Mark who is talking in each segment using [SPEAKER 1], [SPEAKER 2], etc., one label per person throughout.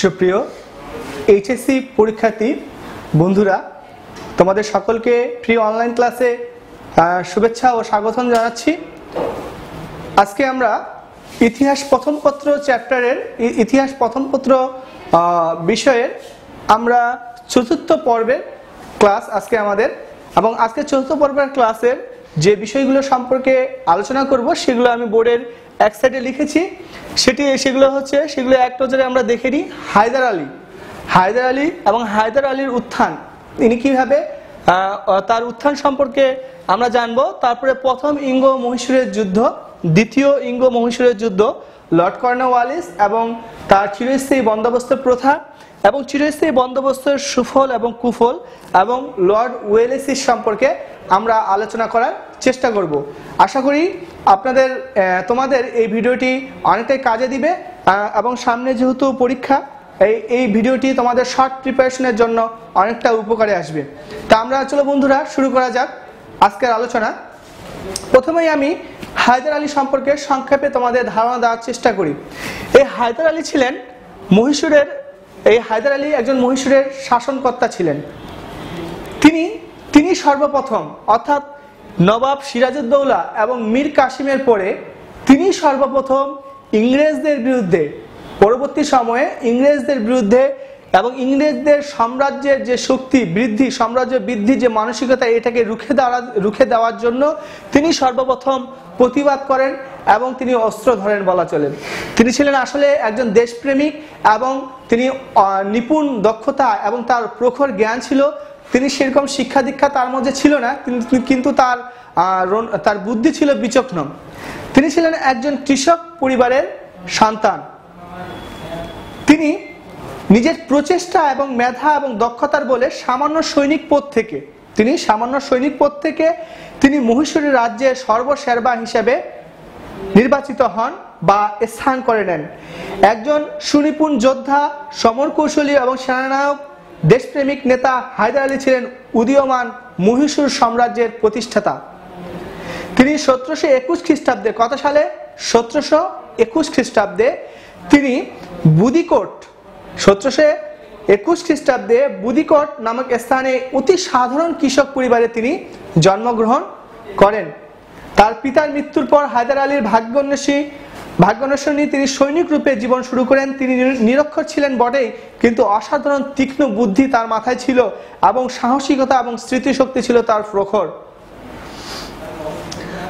[SPEAKER 1] সুপ্রিয় এইচএসসি পরীক্ষার্থী বন্ধুরা, তোমাদের সকলকে প্রিয় অনলাইন ক্লাসে শুভেচ্ছা ও স্বাগতম জানাচ্ছি। আজকে আমরা ইতিহাস প্রথম পত্র চ্যাপ্টারের ইতিহাস প্রথম পত্র বিষয়ের আমরা চতুর্থ পর্বের ক্লাস আজকে আমাদের, এবং আজকে চতুর্থ পর্বের ক্লাসের যে বিষয়গুলো সম্পর্কে আলোচনা করব সেগুলো আমি বোর্ডের এক সাইডে লিখেছি। সেগুলো এক নজরে আমরা দেখে নিই। হায়দার আলী এবং হায়দার আলীর উত্থান, তিনি কিভাবে তার উত্থান সম্পর্কে আমরা জানবো। তারপরে প্রথম ইঙ্গ মহীশূরের যুদ্ধ, দ্বিতীয় ইঙ্গ মহীশূরের যুদ্ধ, লর্ড কর্নওয়ালিস এবং তার চিরস্থায়ী বন্দোবস্ত প্রথা এবং চিরস্থায়ী বন্দোবস্তের সুফল এবং কুফল, এবং লর্ড ওয়েলেসি সম্পর্কে আমরা আলোচনা করার চেষ্টা করব। আশা করি তোমাদের এই ভিডিওটি অনেকটাই কাজে দিবে, এবং সামনে যেহেতু পরীক্ষা, এই ভিডিওটি তোমাদের শর্ট প্রিপারেশনের জন্য অনেকটা উপকারে আসবে। তা আমরা চলো বন্ধুরা শুরু করা যাক আজকের আলোচনা। প্রথমেই আমি হায়দার আলী সম্পর্কে সংক্ষেপে তোমাদের ধারণা দেওয়ার চেষ্টা করি। এই হায়দার আলী ছিলেন মহীশূরের হায়দার আলী একজন মহীশূরের শাসনকর্তা ছিলেন। তিনি সর্বপ্রথম, অর্থাৎ নবাব সিরাজউদ্দৌলা এবং মীর কাসিমের পরে তিনি সর্বপ্রথম ইংরেজদের বিরুদ্ধে, পরবর্তী সময়ে ইংরেজদের বিরুদ্ধে এবং ইংরেজদের সাম্রাজ্যের যে শক্তি বৃদ্ধি, সাম্রাজ্য বৃদ্ধি যে মানসিকতা, এটাকে রুখে দেওয়ার জন্য তিনি সর্বপ্রথম প্রতিবাদ করেন এবং তিনি অস্ত্র ধরেন বলা চলেন। তিনি ছিলেন আসলে একজন দেশপ্রেমিক, এবং তিনি নিপুণ দক্ষতা এবং তার প্রখর জ্ঞান ছিল। তিনি সেরকম শিক্ষা দীক্ষা তার মধ্যে ছিল না, কিন্তু তার বুদ্ধি ছিল বিচক্ষণ। তিনি ছিলেন একজন কৃষক পরিবারের সন্তান। তিনি নিজের প্রচেষ্টা এবং মেধা এবং দক্ষতার বলে সামান্য সৈনিক পদ থেকে তিনি মহীশূরের রাজ্যের সর্বসের্বা হিসেবে নির্বাচিত হন বা স্থান করে নেন। একজন সুনিপুণ যোদ্ধা, সমরকৌশলী এবং সেনানায়ক, দেশপ্রেমিক নেতা হায়দার আলী ছিলেন উদীয়মান মহীশূর সাম্রাজ্যের প্রতিষ্ঠাতা। তিনি 1721 খ্রিস্টাব্দে, কত সালে? 1721 খ্রিস্টাব্দে তিনি বুদিকোট, 1721 খ্রিস্টাব্দে বুদিকোট নামক স্থানে অতি সাধারণ কৃষক পরিবারে তিনি জন্মগ্রহণ করেন। তার পিতার মৃত্যুর পর হায়দার আলীর ভাগ্যান্বেষণী তিনি সৈনিক রূপে জীবন শুরু করেন। তিনি নিরক্ষর ছিলেন বটেই, কিন্তু অসাধারণ তীক্ষ্ণ বুদ্ধি তার মাথায় ছিল এবং সাহসিকতা এবং স্মৃতিশক্তি ছিল তার প্রখর।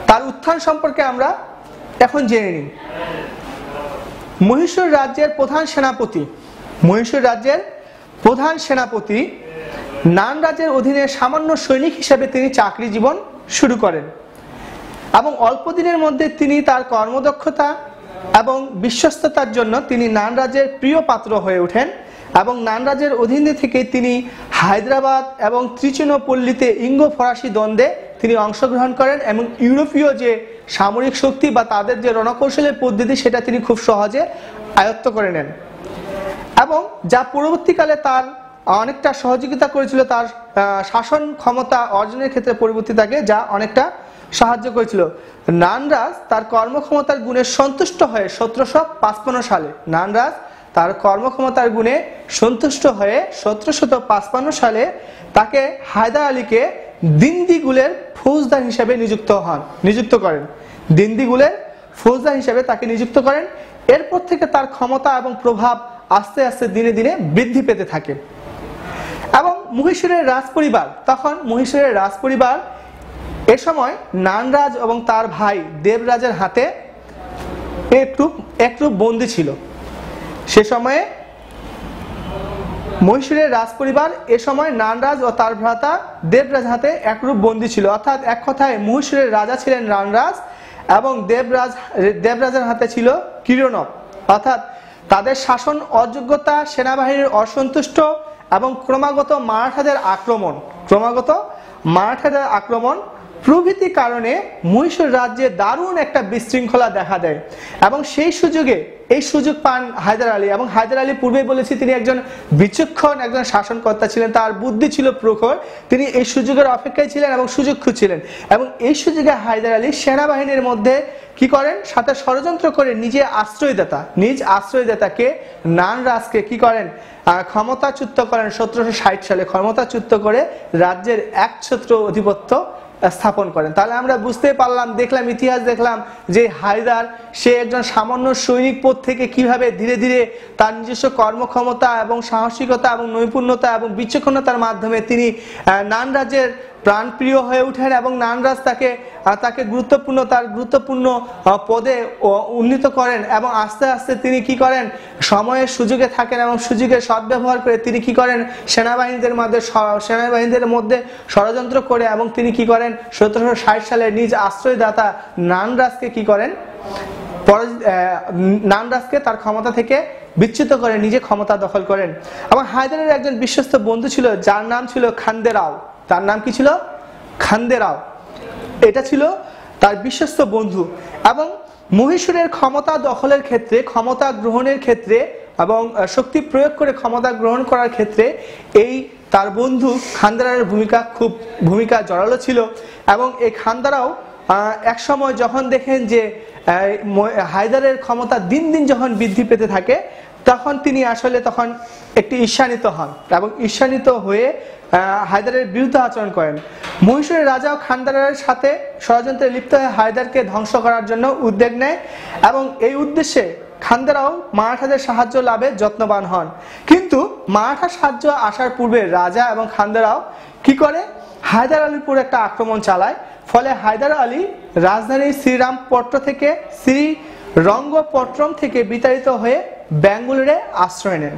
[SPEAKER 1] তার উত্থান সম্পর্কে আমরা এখন জেনে নিই। মহীশূর রাজ্যের প্রধান সেনাপতি নান রাজের অধীনে সামান্য সৈনিক হিসেবে তিনি চাকরি জীবন শুরু করেন, এবং অল্প দিনের মধ্যে তিনি তার কর্মদক্ষতা এবং বিশ্বস্ততার জন্য তিনি নান রাজের প্রিয় পাত্র হয়ে ওঠেন। এবং নান রাজের অধীনে থেকে তিনি হায়দ্রাবাদ এবং ত্রিচিনোপল্লীতে ইঙ্গ ফরাসি দ্বন্দ্বে তিনি অংশগ্রহণ করেন, এবং ইউরোপীয় যে সামরিক শক্তি বা তাদের যে রণকৌশলের পদ্ধতি, সেটা তিনি খুব সহজে আয়ত্ত করে নেন, এবং যা পরবর্তীকালে তার অনেকটা সহযোগিতা করেছিল তার শাসন ক্ষমতা অর্জনের ক্ষেত্রে। পরবর্তীতে যা অনেকটা সাহায্য করেছিল। নানরাজ তার কর্মক্ষমতার গুণে সন্তুষ্ট হয়ে 1755 সালে তার কর্মক্ষমতার গুণে সন্তুষ্ট হয়ে 1755 সালে তাকে হায়দার আলীকে দিন্দিগুলের ফৌজদার হিসেবে নিযুক্ত করেন। দিন্দিগুলের ফৌজদার হিসেবে তাকে নিযুক্ত করেন। এরপর থেকে তার ক্ষমতা এবং প্রভাব আস্তে আস্তে দিনে দিনে বৃদ্ধি পেতে থাকে। এবং মহীশূরের রাজপরিবার এ সময় নানরাজ এবং তার ভাই দেবরাজের হাতে একরূপ বন্দী ছিল। সে সময়ে মহীশূরের রাজপরিবার এ সময় নানরাজ ও তার ভ্রাতা দেবরাজ হাতে একরূপ বন্দী ছিল। অর্থাৎ এক কথায় মহীশূরের রাজা ছিলেন নানরাজ এবং দেবরাজের হাতে ছিল কিরণব। অর্থাৎ তাদের শাসন অযোগ্যতা, সেনাবাহিনীর অসন্তুষ্ট এবং ক্রমাগত মারাঠাদের আক্রমণ প্রভৃতি কারণে মহীশূর রাজ্যে দারুণ একটা বিশৃঙ্খলা দেখা দেয় এবং সেই সুযোগে এই সুযোগ পান হায়দার আলী। এবং হায়দার আলী পূর্বেই বলেছি তিনি একজন বিচক্ষণ একজন শাসনকর্তা ছিলেন, তার বুদ্ধি ছিল প্রখর, তিনি এই সুযোগের অপেক্ষায় ছিলেন এবং সুযোগ খুঁজছিলেন। এবং এই সুযোগে হায়দার আলী সেনাবাহিনীর মধ্যে কি করেন, সাথে ষড়যন্ত্র করে নিজ আশ্রয়দাতাকে নানরাজকে কি করেন, ক্ষমতাচ্যুত করেন। 1760 সালে ক্ষমতাচ্যুত করে রাজ্যের একছত্র আধিপত্য স্থাপন করেন। তাহলে আমরা বুঝতে পারলাম, দেখলাম, ইতিহাস দেখলাম যে হায়দার সে একজন সামান্য সৈনিক পদ থেকে কিভাবে ধীরে ধীরে তার নিজস্ব কর্মক্ষমতা এবং সাহসিকতা এবং নৈপুণ্যতা এবং বিচক্ষণতার মাধ্যমে তিনি নানরাজের প্রাণপ্রিয় হয়ে ওঠেন এবং নানরাজ তাকে গুরুত্বপূর্ণ পদে উন্নীত করেন। এবং আস্তে আস্তে তিনি কি করেন, সময়ের সুযোগে থাকেন এবং সুযোগের সদ্ব্যবহার করে তিনি কি করেন, সেনাবাহিনীদের মধ্যে ষড়যন্ত্র করে এবং তিনি কি করেন 1760 সালে নিজ আশ্রয়দাতা নানরাজকে কি করেন, নানরাজকে তার ক্ষমতা থেকে বিচ্যুত করে নিজে ক্ষমতা দখল করেন। এবং হায়দারের একজন বিশ্বস্ত বন্ধু ছিল যার নাম ছিল খান্দেরাও। তার নাম কি ছিল? খান্দেরাও। এটা ছিল তার বিশ্বস্ত বন্ধু। এবং মহীশূরের ক্ষমতা দখলের ক্ষেত্রে, ক্ষমতা গ্রহণের ক্ষেত্রে এবং শক্তি প্রয়োগ করে ক্ষমতা গ্রহণ করার ক্ষেত্রে এই তার বন্ধু খান্দেরাওয়ের ভূমিকা জড়ালো ছিল। এবং এই খান্দেরাও এক সময় যখন দেখেন যে হায়দারের ক্ষমতা দিন দিন যখন বৃদ্ধি পেতে থাকে, তখন তিনি তখন একটি ঈর্ষান্বিত হন এবং ঈর্ষান্বিত হয়ে হায়দারের বিরুদ্ধে আচরণ করেন। মহীশূরের রাজাও খান্দেরাওয়ের সাথে ষড়যন্ত্রে লিপ্ত হয়ে হায়দারকে ধ্বংস করার জন্য উদ্যোগ নেয় এবং এই উদ্দেশ্যে খান্দেরাও মারাঠাদের সাহায্য লাভে যত্নবান হন। কিন্তু মারাঠা সাহায্য আসার পূর্বে রাজা এবং খান্দেরাও কি করে, হায়দার আলীর উপর একটা আক্রমণ চালায়। ফলে হায়দার আলী রাজধানী শ্রীরঙ্গপট্টম থেকে বিতাড়িত হয়ে বেঙ্গালুরে আশ্রয় নেন।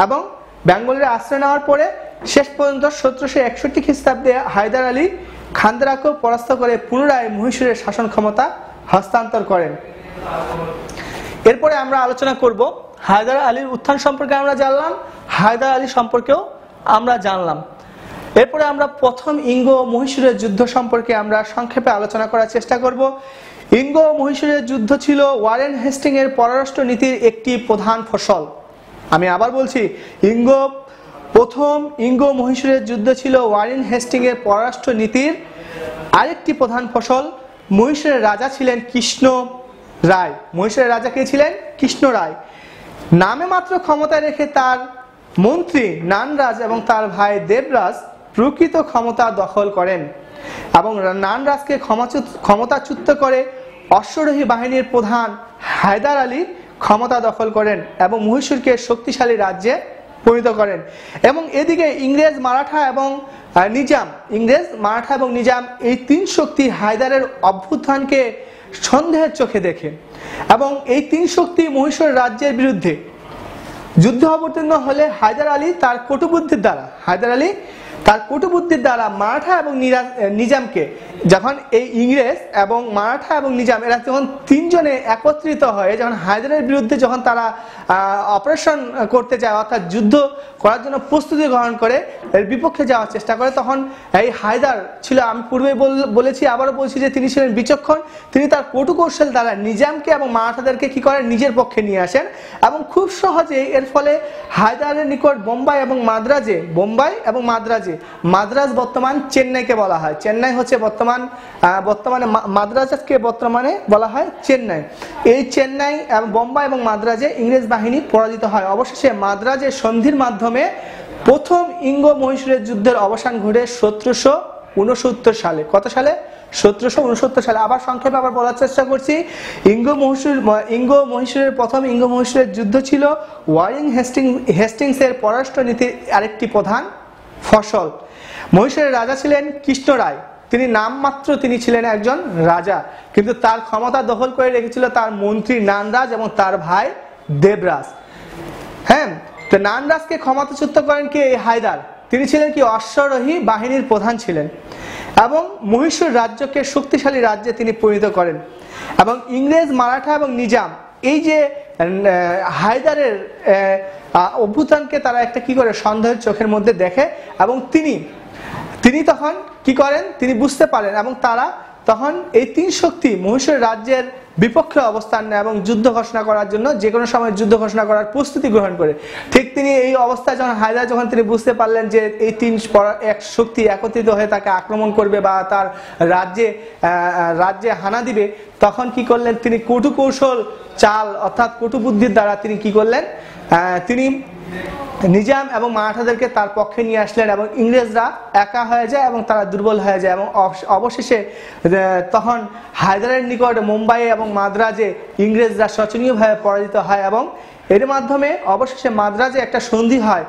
[SPEAKER 1] এবং বেঙ্গালুরে আশ্রয় নেওয়ার পরে শেষ পর্যন্ত 1761 খ্রিস্টাব্দে হায়দার আলী খান্দেরাওকে পরাস্ত করে পুনরায় মহীশূরের শাসন ক্ষমতা হস্তান্তর করেন। এরপরে আমরা আলোচনা করব হায়দার আলীর উত্থান সম্পর্কে আমরা জানলাম, হায়দার আলী সম্পর্কেও আমরা জানলাম। এরপরে আমরা প্রথম ইঙ্গ ও মহীশূরের যুদ্ধ সম্পর্কে আমরা সংক্ষেপে আলোচনা করার চেষ্টা করব। ইঙ্গ ও মহীশূরের যুদ্ধ ছিল ওয়ারেন হেস্টিং এর পররাষ্ট্র নীতির একটি প্রধান ফসল। আমি আবার বলছি, প্রথম ইঙ্গ মহীশূরের যুদ্ধ ছিল ওয়ারেন হেস্টিং এর পররাষ্ট্র নীতির আরেকটি প্রধান ফসল। মহীশূরের রাজা ছিলেন কৃষ্ণ রায়। মহীশূরের রাজা কে ছিলেন? কৃষ্ণ রায়। নামে মাত্র ক্ষমতায় রেখে তার মন্ত্রী নানরাজ এবং তার ভাই দেবরাজ প্রকৃত ক্ষমতা দখল করেন এবং নানরাজকে ক্ষমতাচ্যুত করে অশ্বারোহী বাহিনীর প্রধান হায়দার আলী ক্ষমতা দখল করেন এবং মহীশূরকে শক্তিশালী রাজ্যে পরিণত করেন। এবং এদিকে ইংরেজ, মারাঠা এবং নিজাম এই তিন শক্তি হায়দারের অভ্যুত্থানকে সন্দেহের চোখে দেখে এবং এই তিন শক্তি মহীশূর রাজ্যের বিরুদ্ধে যুদ্ধে অবতীর্ণ হলে হায়দার আলী তার কটুবুদ্ধির দ্বারা মারাঠা এবং নিজামকে, যখন এই ইংরেজ এবং মারাঠা এবং নিজাম এরা যখন তিনজনে একত্রিত হয়ে যখন হায়দারের বিরুদ্ধে যখন তারা অপারেশন করতে যায়, অর্থাৎ যুদ্ধ করার জন্য প্রস্তুতি গ্রহণ করে এর বিপক্ষে যাওয়ার চেষ্টা করে, তখন এই হায়দার ছিল, আমি পূর্বে বলেছি আবারও বলছি যে তিনি ছিলেন বিচক্ষণ। তিনি তার কৌশল দ্বারা নিজামকে এবং মারাঠাদেরকে কি করেন, নিজের পক্ষে নিয়ে আসেন এবং খুব সহজে এর ফলে হায়দারের নিকট বোম্বাই এবং মাদ্রাজে, মাদ্রাজ বর্তমান চেন্নাইকে বলা হয়, চেন্নাই হচ্ছে বর্তমানে মাদ্রাজকে বর্তমানে বলা হয় চেন্নাই। এই চেন্নাই এবং বোম্বাই এবং মাদ্রাজে ইংরেজ বাহিনী পরাজিত হয়। অবশেষে মাদ্রাজের সন্ধির মাধ্যমে প্রথম ইঙ্গ মহীশূরের যুদ্ধের অবসান ঘটে 1769 সালে। কত সালে? 1769 সালে। আবার সংক্ষেপে বলার চেষ্টা করছি। প্রথম ইঙ্গ মহীশূরের যুদ্ধ ছিল ওয়ারেন হেস্টিংস এর পররাষ্ট্র নীতির আরেকটি প্রধান ফসল। মহীশূরের রাজা ছিলেন কৃষ্ণ রায়। তিনি ছিলেন একজন রাজা, কিন্তু তার ক্ষমতা দখল করে রেখেছিল তার মন্ত্রী নানরাজ এবং তার ভাই দেবরাজ। হ্যাঁ, তো নানরাজকে ক্ষমতাচ্যুত করেন কি? এই হায়দার। তিনি ছিলেন কি? অশ্বারোহী বাহিনীর প্রধান ছিলেন এবং মহীশূর রাজ্যকে শক্তিশালী রাজ্যে তিনি পরিণত করেন। এবং ইংরেজ, মারাঠা এবং নিজাম এই যে হায়দারের অভ্যুত্থানকে তারা একটা কি করে সন্দেহের চোখের মধ্যে দেখে এবং তিনি তখন কি করেন, তিনি বুঝতে পারেন এবং তারা তখন এই তিন শক্তি মহীশূর রাজ্যের বিপক্ষে অবস্থান নেয় এবং যুদ্ধ ঘোষণা করার জন্য যে কোনো সময় যুদ্ধ ঘোষণা করার প্রস্তুতি গ্রহণ করে। ঠিক তিনি এই অবস্থায় যখন হায়দার যখন তিনি বুঝতে পারলেন যে এই তিন এক শক্তি একত্রিত হয়ে তাকে আক্রমণ করবে বা তার রাজ্যে হানা দিবে, তখন কি করলেন, তিনি কটু কৌশল চাল অর্থাৎ কটু বুদ্ধির দ্বারা তিনি কি করলেন, তিনি নিজাম এবং মারাঠাদেরকে তার পক্ষে নিয়ে আসলেন এবং ইংরেজরা একা হয়ে যায় এবং তারা দুর্বল হয়ে যায় এবং অবশেষে তখন হায়দারের নিকট মুম্বাই এবং মাদ্রাজে ইংরেজরা শোচনীয়ভাবে পরাজিত হয় এবং এর মাধ্যমে অবশেষে মাদ্রাজে একটা সন্ধি হয়,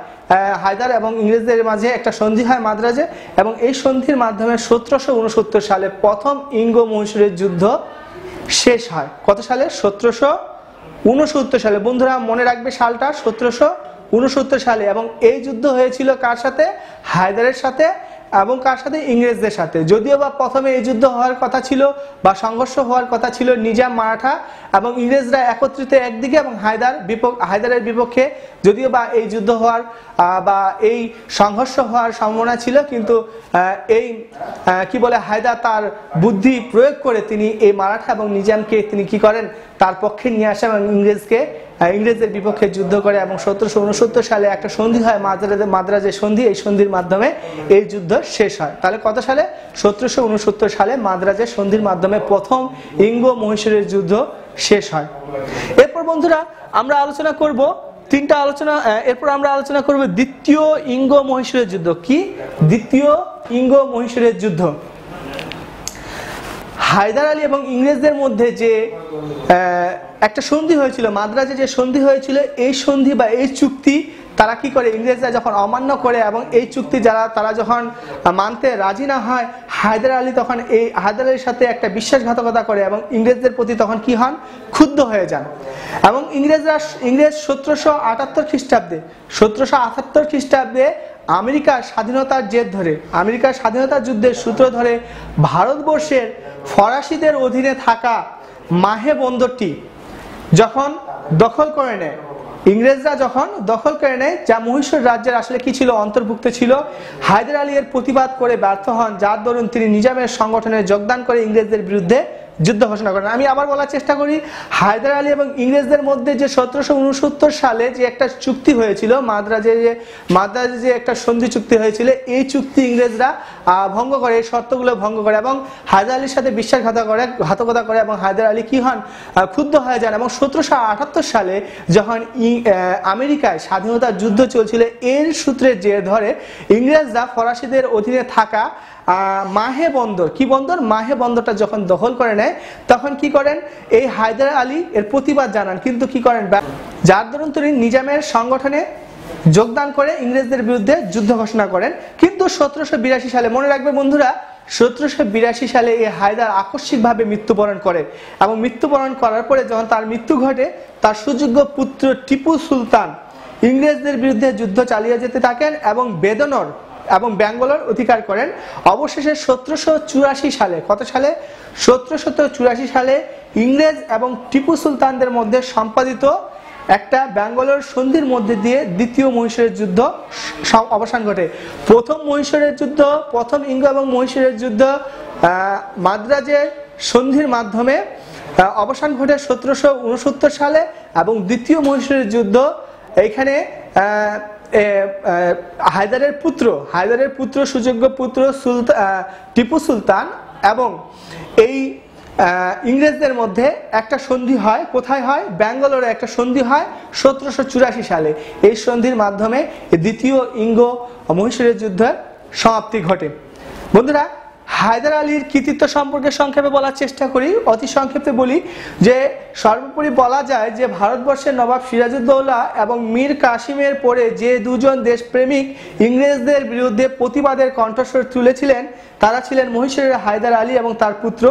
[SPEAKER 1] হায়দার এবং ইংরেজদের মাঝে একটা সন্ধি হয় মাদ্রাজে, এবং এই সন্ধির মাধ্যমে 1769 সালে প্রথম ইঙ্গ মহীশূরের যুদ্ধ শেষ হয়। কত সালে? 1769 সালে। বন্ধুরা মনে রাখবে সালটা 1769 সালে। এবং এই যুদ্ধ হয়েছিল কার সাথে? হায়দারের সাথে এবং কার সাথে? ইংরেজদের সাথে। যদিও বা প্রথমে এই যুদ্ধ হওয়ার কথা ছিল বা সংঘর্ষ হওয়ার কথা ছিল নিজাম মারাঠা এবং ইংরেজরা একত্রিত একদিকে এবং হায়দারের বিপক্ষে, যদিও বা এই যুদ্ধ হওয়ার বা এই সংঘর্ষ হওয়ার সম্ভাবনা ছিল, কিন্তু এই কি বলে হায়দার তার বুদ্ধি প্রয়োগ করে তিনি এই মারাঠা এবং নিজামকে তিনি কি করেন, তার পক্ষে নিয়ে আসেন এবং ইংরেজদের বিপক্ষে যুদ্ধ করে এবং 1769 সালে একটা সন্ধি হয়, মাদ্রাজের সন্ধি। এই সন্ধির মাধ্যমে এই যুদ্ধ শেষ হয়। তাহলে কত সালে? 1769 সালে মাদ্রাজের সন্ধির মাধ্যমে প্রথম ইঙ্গ মহীশূরের যুদ্ধ শেষ হয়। এরপর বন্ধুরা আমরা আলোচনা করব এরপর আমরা আলোচনা করব দ্বিতীয় ইঙ্গ মহীশূরের যুদ্ধ। কি? দ্বিতীয় ইঙ্গ মহীশূরের যুদ্ধ। হায়দার আলী এবং ইংরেজদের মধ্যে যে একটা সন্ধি হয়েছিল, মাদ্রাজে যে সন্ধি হয়েছিল, এই সন্ধি বা এই চুক্তি তারা কি করে, ইংরেজরা যখন অমান্য করে এবং এই চুক্তি তারা যখন মানতে রাজি না হয়, হায়দার আলী তখন এই হায়দার আলীর সাথে একটা বিশ্বাসঘাতকতা করে এবং ইংরেজদের প্রতি তখন কি হন, ক্ষুব্ধ হয়ে যান। এবং ইংরেজ 1778 খ্রিস্টাব্দে আমেরিকার স্বাধীনতার জেদ ধরে, আমেরিকার স্বাধীনতা যুদ্ধের সূত্র ধরে ভারতবর্ষের ফরাসিদের অধীনে থাকা মাহে বন্দরটি যখন দখল করে নেয়, ইংরেজরা যখন দখল করে নেয়, যা মহীশূর রাজ্যের আসলে কি ছিল, অন্তর্ভুক্ত ছিল, হায়দার আলী এর প্রতিবাদ করে ব্যর্থ হন, যার দরুন তিনি নিজামের সংগঠনে যোগদান করে ইংরেজদের বিরুদ্ধে যুদ্ধ ঘোষণা করেন। আমি আবার বলার চেষ্টা করি, হায়দার আলী এবং ইংরেজদের মধ্যে যে 1769 সালে যে একটা চুক্তি হয়েছিল, মাদ্রাজে যে একটা সন্ধি চুক্তি হয়েছিল, এই চুক্তি ইংরেজরা ভঙ্গ করে, এই শর্তগুলো ভঙ্গ করে এবং হায়দার আলীর সাথে বিশ্বাসঘাতকতা করে এবং হায়দার আলী কি হন, ক্ষুব্ধ হয়ে যান। এবং 1778 সালে যখন আমেরিকায় স্বাধীনতার যুদ্ধ চলছিল, এর সূত্রে যে ধরে ইংরেজরা ফরাসিদের অধীনে থাকা মাহে বন্দর, কি বন্দর? মাহে বন্দরটা যখন দখল করে নেয়, তখন কি করেন, এই হায়দার আলী এর প্রতিবাদ জানান, কিন্তু কি করেন, যার দরুন তিনি নিজামের সংগঠনে যোগদান করে ইংরেজদের বিরুদ্ধে যুদ্ধ ঘোষণা করেন। কিন্তু 1782 সালে, মনে রাখবে বন্ধুরা, 1782 সালে এই হায়দার আকস্মিকভাবে মৃত্যুবরণ করে এবং মৃত্যুবরণ করার পরে যখন তার মৃত্যু ঘটে, তার সুযোগ্য পুত্র টিপু সুলতান ইংরেজদের বিরুদ্ধে যুদ্ধ চালিয়ে যেতে থাকেন এবং বেদনর এবং ব্যাঙ্গালোর অধিকার করেন। অবশেষে 1784 সালে, কত সালে? 1784 সালে ইংরেজ এবং টিপু সুলতানদের মধ্যে সম্পাদিত একটা ব্যাঙ্গালোর সন্ধির মধ্যে দিয়ে দ্বিতীয় মহীশূরের যুদ্ধ অবসান ঘটে। প্রথম মহীশূরের যুদ্ধ, প্রথম ইঙ্গ এবং মহীশূরের যুদ্ধ মাদ্রাজের সন্ধির মাধ্যমে অবসান ঘটে 1769 সালে এবং দ্বিতীয় মহীশূরের যুদ্ধ এইখানে হায়দারের পুত্র সুযোগ্য পুত্র টিপু সুলতান এবং এই ইংরেজদের মধ্যে একটা সন্ধি হয়। কোথায় হয়? ব্যাঙ্গালোরে একটা সন্ধি হয় 1784 সালে। এই সন্ধির মাধ্যমে দ্বিতীয় ইঙ্গ মহীশূরের যুদ্ধের সমাপ্তি ঘটে। বন্ধুরা, হায়দার আলীর কৃতিত্ব সম্পর্কে সংক্ষেপে বলার চেষ্টা করি। অতি সংক্ষেপে বলি যে সর্বোপরি বলা যায় যে ভারতবর্ষের নবাব সিরাজউদ্দৌলা এবং মীর কাসিমের পরে যে দুজন দেশপ্রেমিক ইংরেজদের বিরুদ্ধে প্রতিবাদের কণ্ঠস্বর তুলেছিলেন, তারা ছিলেন মহীশূরের হায়দার আলী এবং তার পুত্র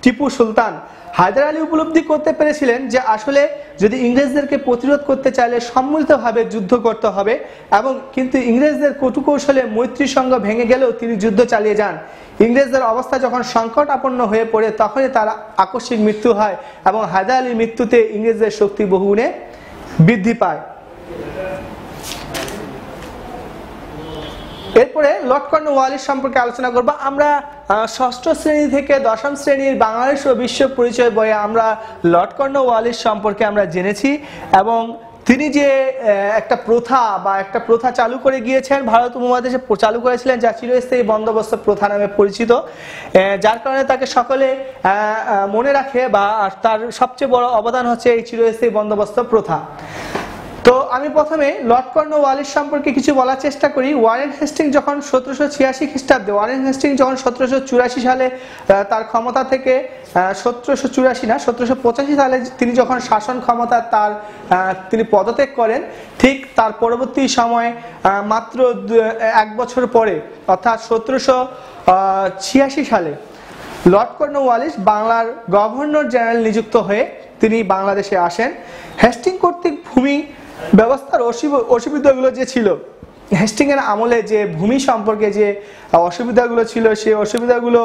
[SPEAKER 1] টিপু সুলতান। হায়দার আলী উপলব্ধি করতে পেরেছিলেন যে আসলে যদি ইংরেজদেরকে প্রতিরোধ করতে চাইলে সম্মিলিতভাবে যুদ্ধ করতে হবে, এবং কিন্তু ইংরেজদের কটুকৌশলে মৈত্রী সংঘ ভেঙে গেলেও তিনি যুদ্ধ চালিয়ে যান। ইংরেজদের অবস্থা যখন সংকটাপন্ন হয়ে পড়ে, তখনই তার আকস্মিক মৃত্যু হয় এবং হায়দার আলীর মৃত্যুতে ইংরেজদের শক্তি বহুগুণে বৃদ্ধি পায়। এরপরে লর্ড কর্নওয়ালিস সম্পর্কে আলোচনা করব আমরা। ষষ্ঠ শ্রেণী থেকে দশম শ্রেণীর বাংলাদেশ ও বিশ্ব পরিচয় বইয়ে আমরা লর্ড কর্নওয়ালিস সম্পর্কে আমরা জেনেছি এবং তিনি যে একটা প্রথা চালু করে গিয়েছেন, ভারত উপমহাদেশে চালু করেছিলেন, যা চিরস্থায়ী বন্দোবস্ত প্রথা নামে পরিচিত, যার কারণে তাকে সকলে মনে রাখে বা তার সবচেয়ে বড় অবদান হচ্ছে এই চিরস্থায়ী বন্দোবস্ত প্রথা। তো আমি প্রথমে লর্ড কর্নওয়ালিস সম্পর্কে কিছু বলার চেষ্টা করি। ওয়ারেন হেস্টিং যখন 1786 খ্রিস্টাব্দে, ওয়ারেন হেস্টিং যখন 1784 সালে তার ক্ষমতা থেকে 1785 সালে তিনি যখন শাসন ক্ষমতা তিনি পদত্যাগ করেন, ঠিক তার পরবর্তী সময়ে মাত্র 1 বছর পরে অর্থাৎ 1786 সালে লর্ড কর্নওয়ালিস বাংলার গভর্নর জেনারেল নিযুক্ত হয়ে তিনি বাংলাদেশে আসেন। হেস্টিং কর্তৃক ভূমি ব্যবস্থার অসুবিধাগুলো যে ছিল, হেস্টিং এর আমলে যে ভূমি সম্পর্কে যে অসুবিধাগুলো ছিল, সেই অসুবিধাগুলো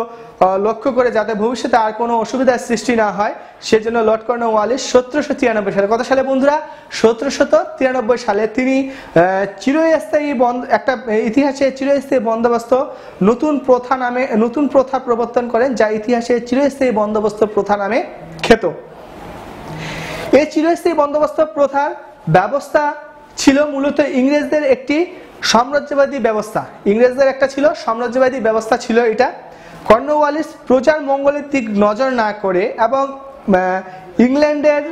[SPEAKER 1] লক্ষ্য করে যাতে ভবিষ্যতে আর কোনো অসুবিধার সৃষ্টি না হয়, সেজন্য লর্ড কর্নওয়ালিস 1793 সালে, কত সালে বন্ধুরা? 1793 সালে তিনি চিরস্থায়ী একটা ইতিহাসে চিরস্থায়ী বন্দোবস্ত নতুন প্রথা প্রবর্তন করেন, যা ইতিহাসে চিরস্থায়ী বন্দোবস্ত প্রথা নামে খ্যাত। এই চিরস্থায়ী বন্দোবস্ত প্রথার ব্যবস্থা ছিল মূলত ইংরেজদের একটি সাম্রাজ্যবাদী ব্যবস্থা। ইংরেজদের একটা ছিল সাম্রাজ্যবাদী ব্যবস্থা ছিল এটা। কর্নওয়ালিস প্রজার মঙ্গলের দিক নজর না করে এবং ইংল্যান্ডের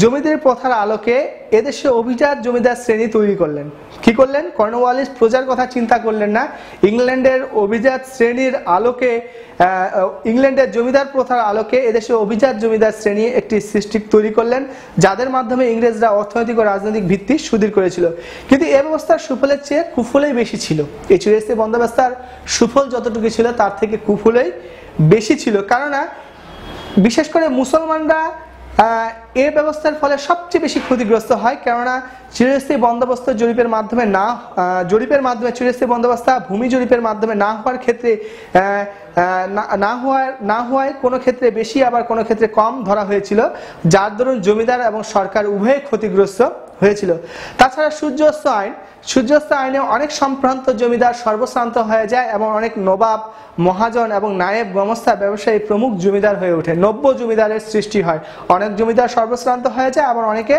[SPEAKER 1] জমিদার প্রথার আলোকে এদেশে অভিজাত জমিদার শ্রেণী তৈরি করলেন। কি করলেন? কর্নওয়ালিস প্রজার কথা চিন্তা করলেন না, ইংল্যান্ডের অভিজাত শ্রেণীর আলোকে, ইংল্যান্ডের জমিদার প্রথার আলোকে এদেশে অভিজাত জমিদার শ্রেণী একটি সৃষ্টি তৈরি করলেন, যাদের মাধ্যমে ইংরেজরা অর্থনৈতিক ও রাজনৈতিক ভিত্তি সুদৃঢ় করেছিল। কিন্তু এই ব্যবস্থার সুফলের চেয়ে কুফলেই বেশি ছিল। এই চিরস্থায়ী বন্দোবস্তার সুফল যতটুকু ছিল তার থেকে কুফলেই বেশি ছিল। কেননা বিশেষ করে মুসলমানরা এই ব্যবস্থার ফলে সবচেয়ে বেশি ক্ষতিগ্রস্ত হয়। কেননা চিরস্থায়ী বন্দোবস্ত জরিপের মাধ্যমে চিরস্থায়ী বন্দোবস্ত ভূমি জরিপের মাধ্যমে না হওয়ার ক্ষেত্রে না হওয়ায় কোনো ক্ষেত্রে বেশি আবার কোনো ক্ষেত্রে কম ধরা হয়েছিল, যার দরুন জমিদার এবং সরকার উভয়ে ক্ষতিগ্রস্ত হয়েছিল। তাছাড়া সূর্যাস্ত আইনে অনেক সম্ভ্রান্ত জমিদার সর্বশ্রান্ত হয়ে যায় এবং অনেক নবাব, মহাজন এবং নায়েব, গমস্তা, ব্যবসায়ী প্রমুখ জমিদার হয়ে ওঠে। নব্য জমিদারের সৃষ্টি হয়। অনেক জমিদার সর্বশ্রান্ত হয়ে যায়, আবার অনেকে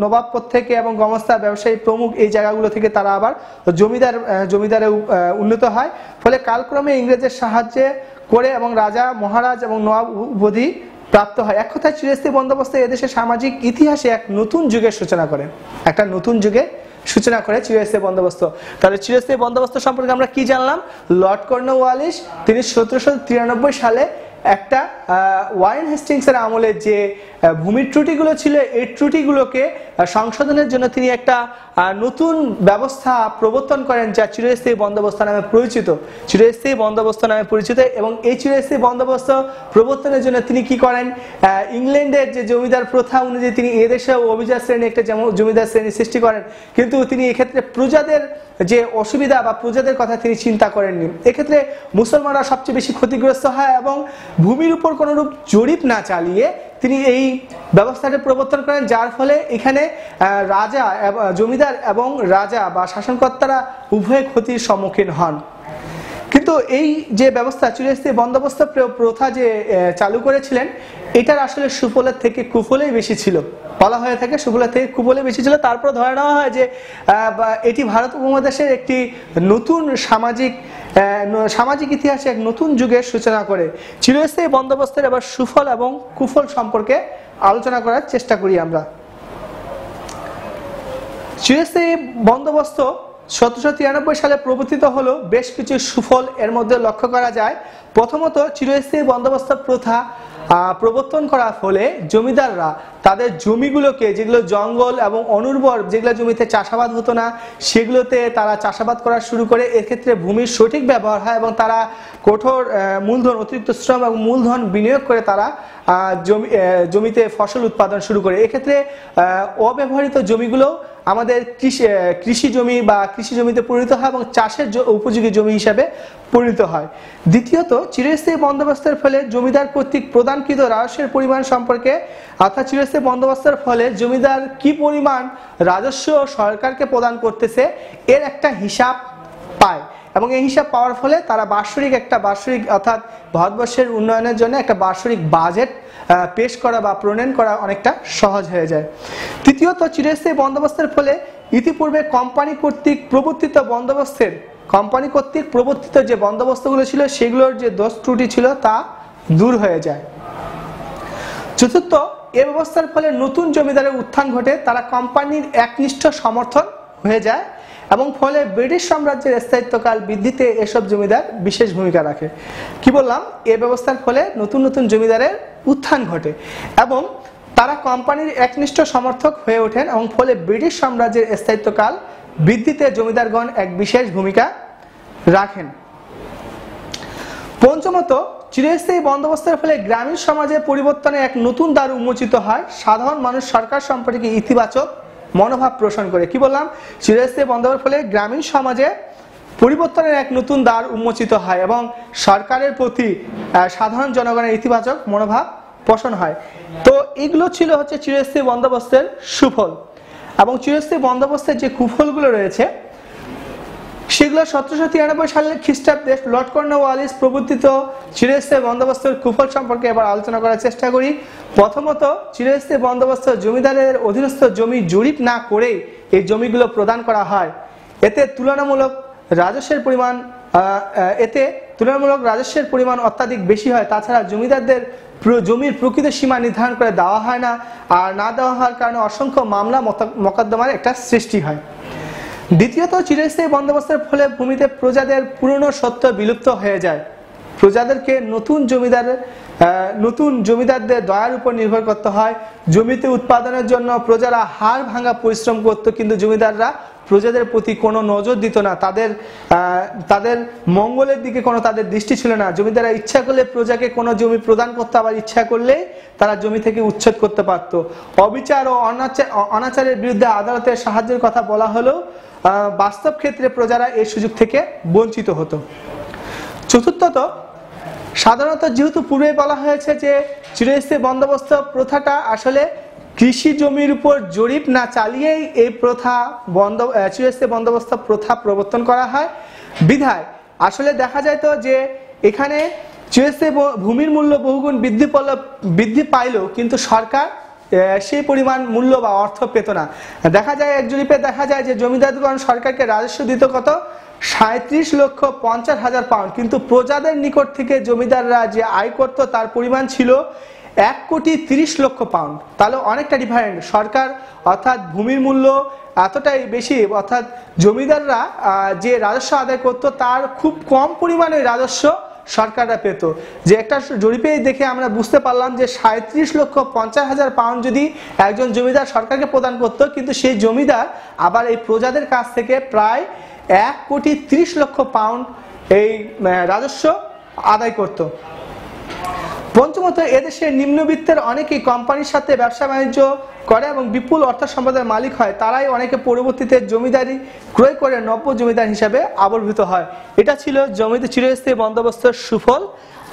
[SPEAKER 1] নবাব পদ থেকে এবং গমস্তা, ব্যবসায়ী প্রমুখ এই জায়গাগুলো থেকে তারা আবার জমিদারে উন্নত হয়। ফলে কালক্রমে ইংরেজের সাহায্যে করে এবং রাজা, মহারাজ এবং নবাব উপাধি প্রাপ্ত হয়। এক কথায় চিরস্থায়ী বন্দোবস্ত এদেশের সামাজিক ইতিহাসে এক নতুন যুগের সূচনা করে, একটা নতুন যুগের সূচনা করে চিরস্থায়ী বন্দোবস্ত। তাহলে চিরস্থায়ী বন্দোবস্ত সম্পর্কে আমরা কি জানলাম? লর্ড কর্নওয়ালিস তিনি 1793 সালে একটা ওয়ারেন হেস্টিংস এর আমলে যে ভূমির ত্রুটিগুলো ছিল, এই ত্রুটিগুলোকে সংশোধনের জন্য তিনি একটা নতুন ব্যবস্থা প্রবর্তন করেন, যা চিরস্থায়ী বন্দোবস্ত নামে পরিচিত। চিরস্থায়ী বন্দোবস্ত নামে পরিচিত এবং এই চিরস্থায়ী বন্দোবস্ত প্রবর্তনের জন্য তিনি কি করেন? ইংল্যান্ডের যে জমিদার প্রথা অনুযায়ী তিনি এদেশে অভিজাত শ্রেণী একটা জমিদার শ্রেণী সৃষ্টি করেন, কিন্তু তিনি এক্ষেত্রে প্রজাদের যে অসুবিধা বা প্রজাদের কথা তিনি চিন্তা করেননি। এক্ষেত্রে মুসলমানরা সবচেয়ে বেশি ক্ষতিগ্রস্ত হয় এবং ভূমির উপর কোনরূপ জরিপ না চালিয়ে তিনি এই ব্যবস্থাটা প্রবর্তন করেন, যার ফলে এখানে রাজা, জমিদার এবং রাজা বা শাসনকর্তারা উভয় ক্ষতির সম্মুখীন হন। কিন্তু এই যে ব্যবস্থা চিরস্থায়ী বন্দোবস্ত প্রথা যে চালু করেছিলেন, এটার আসলে সুফলের থেকে কুফলেই বেশি ছিল। বলা হয়ে থাকে সুফলের থেকে কুফলে বেশি ছিল। তারপর ধরে নেওয়া হয় যে এটি ভারত উপমহাদেশের একটি নতুন সামাজিক ইতিহাসে এক নতুন যুগের সূচনা করে। চিরস্থায়ী বন্দোবস্তের এবার সুফল এবং কুফল সম্পর্কে আলোচনা করার চেষ্টা করি আমরা। চিরস্থায়ী বন্দোবস্ত 1793 সালে প্রবর্তিত হলো। বেশ কিছু সুফল এর মধ্যে লক্ষ্য করা যায়। প্রথমত, চিরস্থায়ী বন্দোবস্ত প্রথা প্রবর্তন করার ফলে জমিদাররা তাদের জমিগুলোকে, যেগুলো জঙ্গল এবং অনুর্বর, যেগুলো জমিতে চাষাবাদ হতো না, সেগুলোতে তারা চাষাবাদ করা শুরু করে। এক্ষেত্রে ভূমির সঠিক ব্যবহার হয় এবং তারা কঠোর মূলধন, অতিরিক্ত শ্রম এবং মূলধন বিনিয়োগ করে তারা জমিতে ফসল উৎপাদন শুরু করে। এক্ষেত্রে অব্যবহৃত জমিগুলো আমাদের কৃষি জমি বা কৃষি জমিতে পরিণত হয় এবং চাষের উপযোগী জমি হিসাবে পরিণত হয়। দ্বিতীয়ত, চিরস্থায়ী বন্দোবস্তের ফলে জমিদার কর্তৃক প্রদানকৃত রাজস্বের পরিমাণ সম্পর্কে, অর্থাৎ চিরস্থায়ী বন্দোবস্তের ফলে জমিদার কি পরিমাণ রাজস্ব সরকারকে প্রদান করতেছে এর একটা হিসাব পায় এবং এই হিসাব পাওয়ার ফলে তারা বাৎসরিক অর্থাৎ ভারতবর্ষের উন্নয়নের জন্য একটা বাৎসরিক বাজেট পেশ করা বা প্রণয়ন করা অনেকটা সহজ হয়ে যায়। তৃতীয়ত, চিরস্থায়ী বন্দোবস্তের ফলে ইতিপূর্বে কোম্পানি কর্তৃক প্রবর্তিত যে বন্দোবস্তগুলো ছিল সেগুলোর যে দোষ ত্রুটি ছিল তা দূর হয়ে যায়। চতুর্থ, এ ব্যবস্থার ফলে নতুন জমিদারের উত্থান ঘটে, তারা কোম্পানির একনিষ্ঠ সমর্থন হয়ে যায় এবং ফলে ব্রিটিশ সাম্রাজ্যের স্থায়িত্বকাল বৃদ্ধিতে এসব জমিদার বিশেষ ভূমিকা রাখে। কি বললাম, এ ব্যবস্থার ফলে নতুন নতুন জমিদারের উত্থান ঘটে এবং তারা কোম্পানির একনিষ্ঠ সমর্থক হয়ে ওঠেন এবং ফলে ব্রিটিশ সাম্রাজ্যের স্থায়িত্বকাল বৃদ্ধিতে জমিদারগণ এক বিশেষ ভূমিকা রাখেন। পঞ্চমত, চিরস্থায়ী বন্দোবস্তের ফলে গ্রামীণ সমাজে পরিবর্তনে এক নতুন দ্বার উন্মোচিত হয়, সাধারণ মানুষ সরকার সম্পর্কে ইতিবাচক মনোভাব পোষণ করে। কি বললাম, চিরস্থায়ী বন্দোবস্তের ফলে গ্রামীণ সমাজে পরিবর্তনের এক নতুন দ্বার উন্মোচিত হয় এবং সরকারের প্রতি সাধারণ জনগণের ইতিবাচক মনোভাব পোষণ হয়। তো এগুলো ছিল হচ্ছে চিরস্থায়ী বন্দোবস্তের সুফল। এবং চিরস্থায়ী বন্দোবস্তের যে কুফলগুলো রয়েছে সেগুলো 1793 সালের খ্রিস্টাব্দে লর্ড কর্নওয়ালিস প্রবর্তিত চিরস্থায়ী বন্দোবস্তের কুফল সম্পর্কে এবার আলোচনা করার চেষ্টা করি। প্রথমত, চিরস্থায়ী বন্দোবস্ত জমিদারের অধীনস্থ জমি জরিপ না করেই এই জমিগুলো প্রদান করা হয়। এতে তুলনামূলক রাজস্বের পরিমাণ অত্যাধিক বেশি হয়। তাছাড়া জমিদারদের জমির প্রকৃত সীমা নির্ধারণ করে দেওয়া হয় না, আর না দেওয়া হওয়ার কারণে অসংখ্য মামলা মোকদ্দমার একটা সৃষ্টি হয়। দ্বিতীয়ত, চিরস্থায়ী বন্দোবস্তের ফলে ভূমিতে প্রজাদের পুরনো সত্ত্ব বিলুপ্ত হয়ে যায়। প্রজাদেরকে নতুন জমিদারদের দয়ার উপর নির্ভর করতে হয়। জমিতে উৎপাদনের জন্য প্রজারা হাড় ভাঙা পরিশ্রম করত, কিন্তু জমিদাররা প্রজাদের প্রতি কোনো নজর দিত না, তাদের মঙ্গলের দিকে কোনো তাদের দৃষ্টি ছিল না। জমিদাররা ইচ্ছা করলে প্রজাকে কোনো জমি প্রদান করতে, আবার ইচ্ছা করলে তারা জমি থেকে উচ্ছেদ করতে পারত। অবিচার ও অনাচারের বিরুদ্ধে আদালতের সাহায্যের কথা বলা হলেও বাস্তব ক্ষেত্রে প্রজারা এই সুযোগ থেকে বঞ্চিত হতো। চতুর্থত, সাধারণত যেহেতু পূর্বে বলা হয়েছে যে চিরস্থায়ী বন্দোবস্ত প্রথাটা আসলে কৃষি জমির উপর জরিপ না চালিয়েই এই চিরস্থায়ী বন্দোবস্ত প্রথা প্রবর্তন করা হয়, বিধায় আসলে দেখা যায় তো যে এখানে চিরস্থায়ী ভূমির মূল্য বহুগুণ বৃদ্ধি পাইলেও কিন্তু সরকার সেই পরিমাণ মূল্য বা অর্থ পেত না। দেখা যায় এক জরিপে দেখা যায় যে জমিদারগণ সরকারকে রাজস্ব দিত কত, 37,50,000 পাউন্ড, কিন্তু প্রজাদের নিকট থেকে জমিদাররা যে আয় করত তার পরিমাণ ছিল 1,30,00,000 পাউন্ড। তাহলে অনেকটা ডিফারেন্ট। সরকার অর্থাৎ ভূমির মূল্য এতটাই বেশি, অর্থাৎ জমিদাররা যে রাজস্ব আদায় করত তার খুব কম পরিমাণে রাজস্ব সরকাররা পেত। যে একটা জরিপে দেখে আমরা বুঝতে পারলাম যে 37,50,000 পাউন্ড যদি একজন জমিদার সরকারকে প্রদান করত, কিন্তু সেই জমিদার আবার এই প্রজাদের কাছ থেকে প্রায় 1,30,00,000 পাউন্ড এই রাজস্ব আদায় করত। পঞ্চমত, এদেশে নিম্নবিত্তের অনেকেই কোম্পানির সাথে ব্যবসা বাণিজ্য করে এবং বিপুল অর্থ সম্পদের মালিক হয়। তারাই অনেকে পরবর্তীতে জমিদারি ক্রয় করে নব্য জমিদার হিসাবে আবির্ভূত হয়। এটা ছিল চিরস্থায়ী বন্দোবস্তের সুফল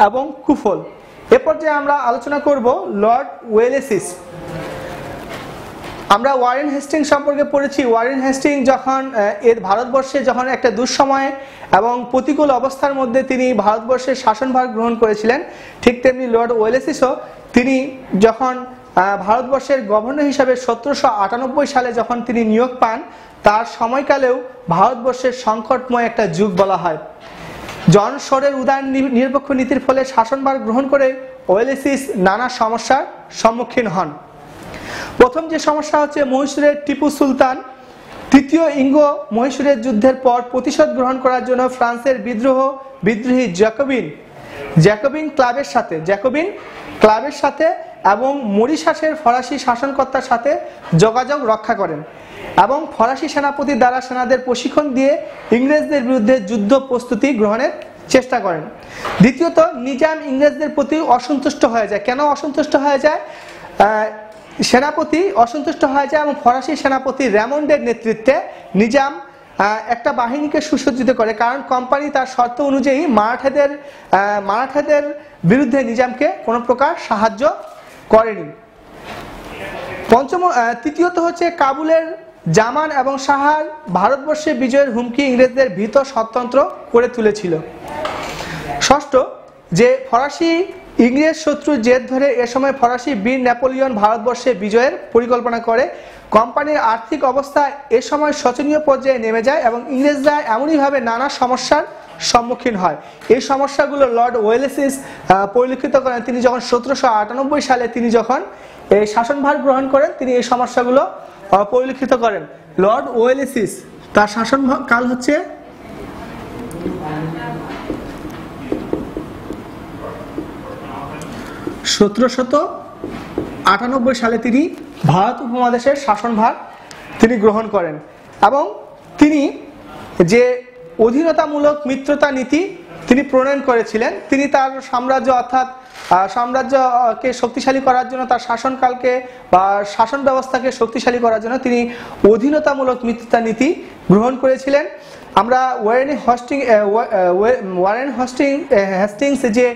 [SPEAKER 1] এবং কুফল। এরপর যে আমরা আলোচনা করব লর্ড ওয়েলেসিস। আমরা ওয়ারেন হেস্টিং সম্পর্কে পড়েছি। ওয়ারেন হেস্টিং যখন ভারতবর্ষে যখন একটা দুঃসময় এবং প্রতিকূল অবস্থার মধ্যে তিনি ভারতবর্ষের শাসনভার গ্রহণ করেছিলেন, ঠিক তেমনি লর্ড ওয়েলেসিসও তিনি যখন ভারতবর্ষের গভর্নর হিসাবে 1798 সালে যখন তিনি নিয়োগ পান, তার সময়কালেও ভারতবর্ষের সংকটময় একটা যুগ বলা হয়। জন শোরের উদার নিরপেক্ষ নীতির ফলে শাসনভার গ্রহণ করে ওয়েলেসিস নানা সমস্যার সম্মুখীন হন। প্রথম যে সমস্যা হচ্ছে মহীশূরের টিপু সুলতান তৃতীয় ইঙ্গো মহীশূরের যুদ্ধের পর প্রতিশোধ গ্রহণ করার জন্য ফ্রান্সের বিদ্রোহী জ্যাকোবিন ক্লাবের সাথে এবং মরিশাসের ফরাসি শাসনকর্তার সাথে যোগাযোগ রক্ষা করেন এবং ফরাসি সেনাপতি দ্বারা সেনাদের প্রশিক্ষণ দিয়ে ইংরেজদের বিরুদ্ধে যুদ্ধ প্রস্তুতি গ্রহণের চেষ্টা করেন। দ্বিতীয়ত, নিজাম ইংরেজদের প্রতি অসন্তুষ্ট হয়ে যায়। কেন অসন্তুষ্ট হয়ে যায়? সেনাপতি অসন্তুষ্ট হয়ে যায় এবং ফরাসি সেনাপতি রেমন্ডের নেতৃত্বে নিজাম একটা বাহিনীকে সুসজ্জিত করে, কারণ কোম্পানি তার শর্ত অনুযায়ী মারাঠাদের বিরুদ্ধে নিজামকে কোনো প্রকার সাহায্য করেনি। তৃতীয়ত হচ্ছে কাবুলের জামান এবং শাহার ভারতবর্ষে বিজয়ের হুমকি ইংরেজদের ভীত স্বতন্ত্র করে তুলেছিল। ষষ্ঠ, যে ফরাসি ইংরেজ শত্রুর জেদ ধরে এ সময় ফরাসি বীর নেপোলিয়ন ভারতবর্ষে বিজয়ের পরিকল্পনা করে। কোম্পানির আর্থিক অবস্থা এ সময় শোচনীয় পর্যায়ে নেমে যায় এবং ইংরেজরা এমনইভাবে নানা সমস্যার সম্মুখীন হয়। এই সমস্যাগুলো লর্ড ওয়েলেসিস পরিলক্ষিত করেন। তিনি যখন 1798 সালে তিনি যখন এই শাসনভার গ্রহণ করেন, তিনি এই সমস্যাগুলো পরিলক্ষিত করেন। লর্ড ওয়েলেসিস তার শাসন কাল হচ্ছে 1798 সালে তিনি ভারত উপমহাদেশের শাসনভার তিনি গ্রহণ করেন এবং তিনি যে অধীনতামূলক মিত্রতা নীতি তিনি প্রণয়ন করেছিলেন। তিনি তার সাম্রাজ্য অর্থাৎ সাম্রাজ্যকে শক্তিশালী করার জন্য, তার শাসনকালকে বা শাসন ব্যবস্থাকে শক্তিশালী করার জন্য তিনি অধীনতামূলক মিত্রতা নীতি গ্রহণ করেছিলেন। আমরা ওয়ারেন হেস্টিংস যে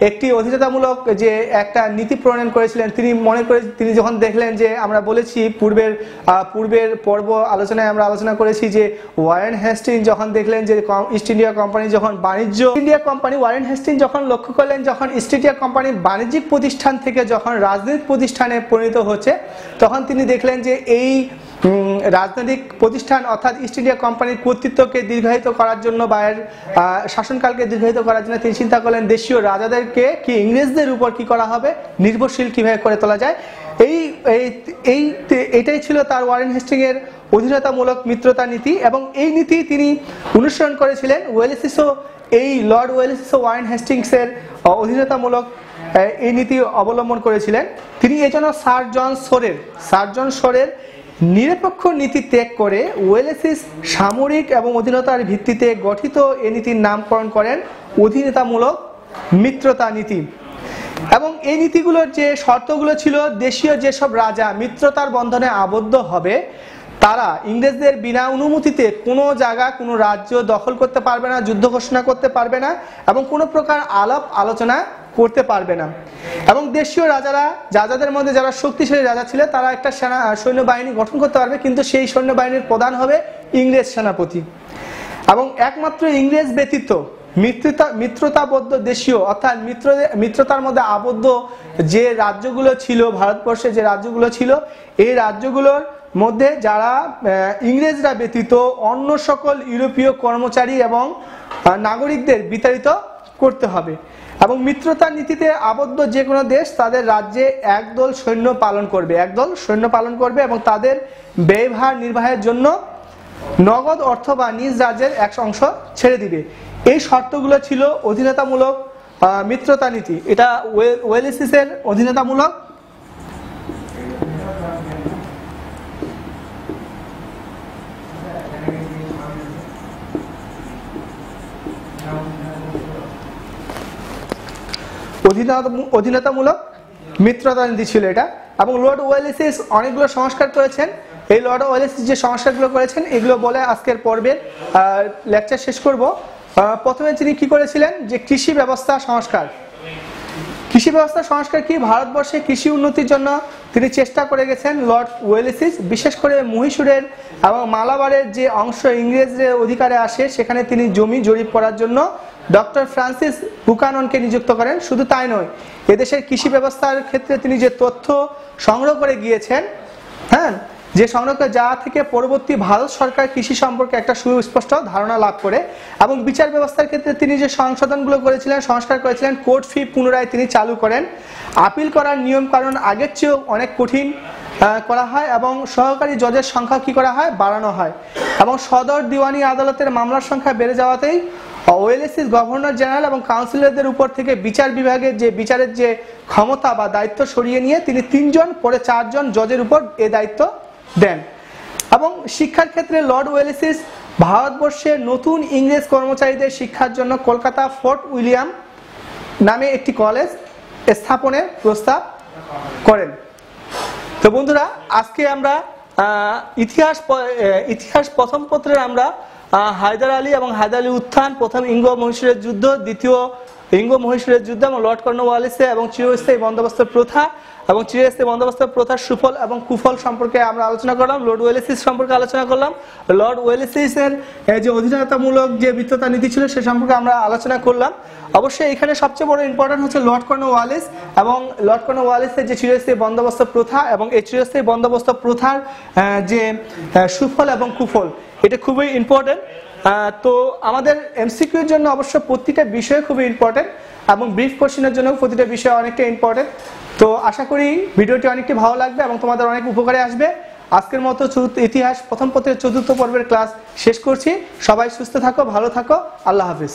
[SPEAKER 1] একটি অধীনতামূলক যে একটা নীতি প্রণয়ন করেছিলেন, তিনি যখন দেখলেন যে আমরা বলেছি পূর্বের পর্ব আলোচনায় আমরা আলোচনা করেছি যে ওয়ারেন হেস্টিংস যখন দেখলেন যে ইস্ট ইন্ডিয়া কোম্পানি যখন ওয়ারেন হেস্টিংস যখন লক্ষ্য করলেন যখন ইস্ট ইন্ডিয়া কোম্পানি বাণিজ্যিক প্রতিষ্ঠান থেকে যখন রাজনৈতিক প্রতিষ্ঠানে পরিণত হচ্ছে, তখন তিনি দেখলেন যে এই রাজনৈতিক প্রতিষ্ঠান অর্থাৎ ইস্ট ইন্ডিয়া কোম্পানির কর্তৃত্বকে দীর্ঘায়িত করার জন্য বা এর শাসনকালকে দীর্ঘায়িত করার জন্য তিনি চিন্তা করলেন দেশীয় রাজাদেরকে কি ইংরেজদের উপর কি করা হবে, নির্ভরশীল কিভাবে করে তোলা যায়। এইটাই ছিল তার ওয়ারেন হেস্টিংয়ের অধীনতামূলক মিত্রতা নীতি এবং এই নীতি তিনি অনুসরণ করেছিলেন। লর্ড ওয়েলেসিসও ওয়ারেন হেস্টিংসের অধীনতামূলক এই নীতি অবলম্বন করেছিলেন। তিনি এই জন্য স্যার জন শোরের নিরপেক্ষ নীতি ত্যাগ করে ওয়েলেসিস সামরিক এবং অধীনতার ভিত্তিতে গঠিত এই নীতির নামকরণ করেন অধীনতামূলক মিত্রতা নীতি। এবং এই নীতিগুলোর যে শর্তগুলো ছিল, দেশীয় যেসব রাজা মিত্রতার বন্ধনে আবদ্ধ হবে তারা ইংরেজদের বিনা অনুমতিতে কোনো জায়গা কোনো রাজ্য দখল করতে পারবে না, যুদ্ধ ঘোষণা করতে পারবে না এবং কোনো প্রকার আলাপ আলোচনা করতে পারবে না। এবং দেশীয় রাজারা যাদের মধ্যে যারা শক্তিশালী রাজা ছিল তারা একটা সৈন্যবাহিনী গঠন করতে পারবে, কিন্তু সেই সৈন্যবাহিনীর প্রধান হবে ইংরেজ সেনাপতি। এবং একমাত্র ইংরেজ ব্যতীত মিত্রতাবদ্ধ দেশীয় অর্থাৎ মিত্রতার মধ্যে আবদ্ধ যে রাজ্যগুলো ছিল, ভারতবর্ষে যে রাজ্যগুলো ছিল, এই রাজ্যগুলোর মধ্যে যারা ইংরেজরা ব্যতীত অন্য সকল ইউরোপীয় কর্মচারী এবং নাগরিকদের বিতাড়িত করতে হবে। এবং মিত্রতার নীতিতে আবদ্ধ যে কোনো দেশ তাদের রাজ্যে একদল সৈন্য পালন করবে এবং তাদের ব্যয়ভার নির্বাহের জন্য নগদ অর্থ বা নিজ রাজ্যের এক অংশ ছেড়ে দিবে। এই শর্তগুলো ছিল অধীনতামূলক মিত্রতা নীতি। এটা ওয়েলেসিসের অধীনতামূলক অধীনতামূলক মিত্রতা নীতি ছিল এটা। এবং লর্ড ওয়েলেসিস অনেকগুলো সংস্কার করেছেন। এই লর্ড ওয়েলেসিস যে সংস্কারগুলো করেছেন এগুলো বলে আজকের পর্বের লেকচার শেষ করব। প্রথমে তিনি কি করেছিলেন, যে কৃষি ব্যবস্থা সংস্কার কি ভারতবর্ষে কৃষি উন্নতির জন্য তিনি চেষ্টা করে গেছেন লর্ড ওয়েলেসিস। বিশেষ করে মহীশূরের এবং মালাবারের যে অংশ ইংরেজদের অধিকারে আসে সেখানে তিনি জমি জরিপ করার জন্য ডক্টর ফ্রান্সিস বুকাননকে নিযুক্ত করেন। শুধু তাই নয়, এদেশের কৃষি ব্যবস্থার ক্ষেত্রে তিনি যে তথ্য সংগ্রহ করে গিয়েছেন, যে সংগ্রহ যা থেকে পরবর্তী ভারত সরকার কৃষি সম্পর্কে একটা সুস্পষ্ট ধারণা লাভ করে। এবং বিচার ব্যবস্থার ক্ষেত্রে তিনি যে সংশোধনগুলো করেছিলেন, সংস্কার করেছিলেন, কোর্ট ফি পুনরায় তিনি চালু করেন। আপিল করার নিয়ম কারণ আগের চেয়েও অনেক কঠিন করা হয় এবং সহকারী জজের সংখ্যা কি করা হয়, বাড়ানো হয়। এবং সদর দিওয়ানি আদালতের মামলার সংখ্যা বেড়ে যাওয়াতেই ওয়েলেসিস গভর্নর জেনারেল এবং কাউন্সিলরদের উপর থেকে বিচার বিভাগের যে বিচারের যে ক্ষমতা বা দায়িত্ব সরিয়ে নিয়ে তিনি 3 জন পরে 4 জন জজের উপর এই দায়িত্ব দেন। এবং শিক্ষার ক্ষেত্রে লর্ড ওয়েলেসিস ভারতবর্ষের নতুন ইংরেজ কর্মচারীদের শিক্ষার জন্য কলকাতা ফোর্ট উইলিয়াম নামে একটি কলেজ স্থাপনের প্রস্তাব করেন। তো বন্ধুরা, আজকে আমরা ইতিহাস প্রথম পত্রের আমরা হায়দার আলী এবং হায়দার আলী উত্থান, প্রথম ইঙ্গ মহীশূরের যুদ্ধ, দ্বিতীয় ইঙ্গ মহীশূরের যুদ্ধ এবং লর্ড কর্নওয়ালিসে এবং চিরস্থায়ী বন্দোবস্তের প্রথা এবং চিরস্থায়ী বন্দোবস্তের প্রথার সুফল এবং কুফল সম্পর্কে আমরা আলোচনা করলাম। লর্ড ওয়েলেসলি সম্পর্কে আলোচনা করলাম। লর্ড ওয়েলেসলির যে অধীনতামূলক যে মিত্রতা নীতি ছিল সে সম্পর্কে আমরা আলোচনা করলাম। অবশ্যই এখানে সবচেয়ে বড় ইম্পর্টেন্ট হচ্ছে লর্ড কর্নওয়ালিস এবং লর্ড কর্নওয়ালিসের যে চিরস্থায়ী বন্দোবস্ত প্রথা এবং এই চিরস্থায়ী বন্দোবস্ত প্রথার যে সুফল এবং কুফল, এটা খুবই ইম্পর্টেন্ট। তো আমাদের এমসিকিউর জন্য অবশ্য প্রতিটা বিষয় খুবই ইম্পর্টেন্ট এবং ব্রিফ কোশ্চেনের জন্য প্রতিটা বিষয় অনেকটা ইম্পর্টেন্ট। তো আশা করি ভিডিওটি অনেকটি ভালো লাগবে এবং তোমাদের অনেক উপকারে আসবে। আজকের মতো ইতিহাস প্রথম পত্রের ৪র্থ পর্বের ক্লাস শেষ করছি। সবাই সুস্থ থাকো, ভালো থাকো, আল্লাহ হাফিজ।